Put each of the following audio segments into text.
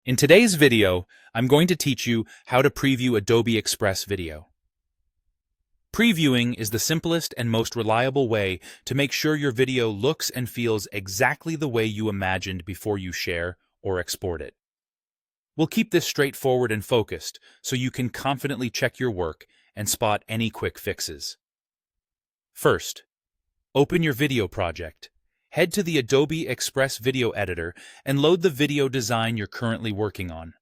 In today's video, I'm going to teach you how to preview Adobe Express video. Previewing is the simplest and most reliable way to make sure your video looks and feels exactly the way you imagined before you share or export it. We'll keep this straightforward and focused so you can confidently check your work and spot any quick fixes. First, open your video project. Head to the Adobe Express video editor and load the video design you're currently working on.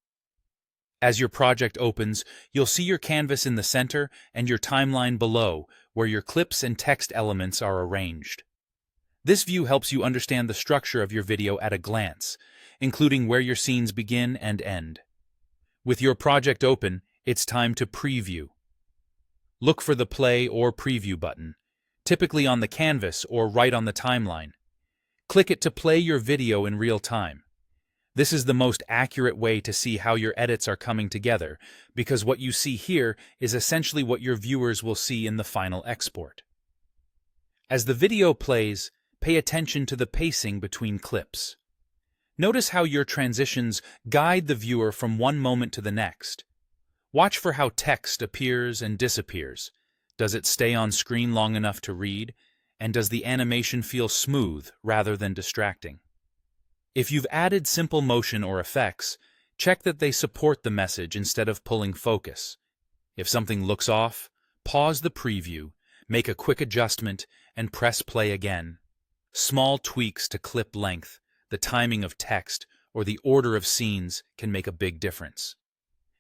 As your project opens, you'll see your canvas in the center and your timeline below, where your clips and text elements are arranged. This view helps you understand the structure of your video at a glance, including where your scenes begin and end. With your project open, it's time to preview. Look for the play or preview button, typically on the canvas or right on the timeline. Click it to play your video in real time. This is the most accurate way to see how your edits are coming together, because what you see here is essentially what your viewers will see in the final export. As the video plays, pay attention to the pacing between clips. Notice how your transitions guide the viewer from one moment to the next. Watch for how text appears and disappears. Does it stay on screen long enough to read? And does the animation feel smooth rather than distracting? If you've added simple motion or effects, check that they support the message instead of pulling focus. If something looks off, pause the preview, make a quick adjustment, and press play again. Small tweaks to clip length, the timing of text, or the order of scenes can make a big difference.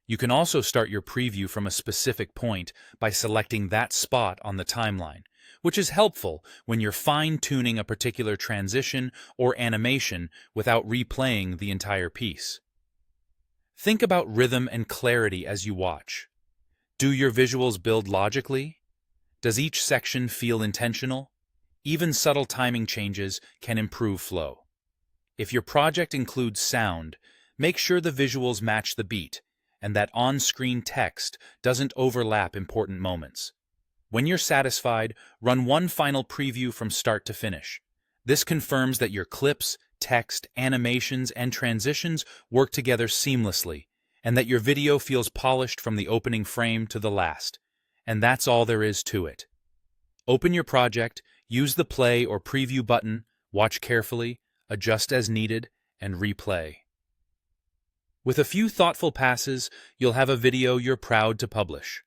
You can also start your preview from a specific point by selecting that spot on the timeline, which is helpful when you're fine-tuning a particular transition or animation without replaying the entire piece. Think about rhythm and clarity as you watch. Do your visuals build logically? Does each section feel intentional? Even subtle timing changes can improve flow. If your project includes sound, make sure the visuals match the beat and that on-screen text doesn't overlap important moments. When you're satisfied, run one final preview from start to finish. This confirms that your clips, text, animations, and transitions work together seamlessly, and that your video feels polished from the opening frame to the last. And that's all there is to it. Open your project, use the play or preview button, watch carefully, adjust as needed, and replay. With a few thoughtful passes, you'll have a video you're proud to publish.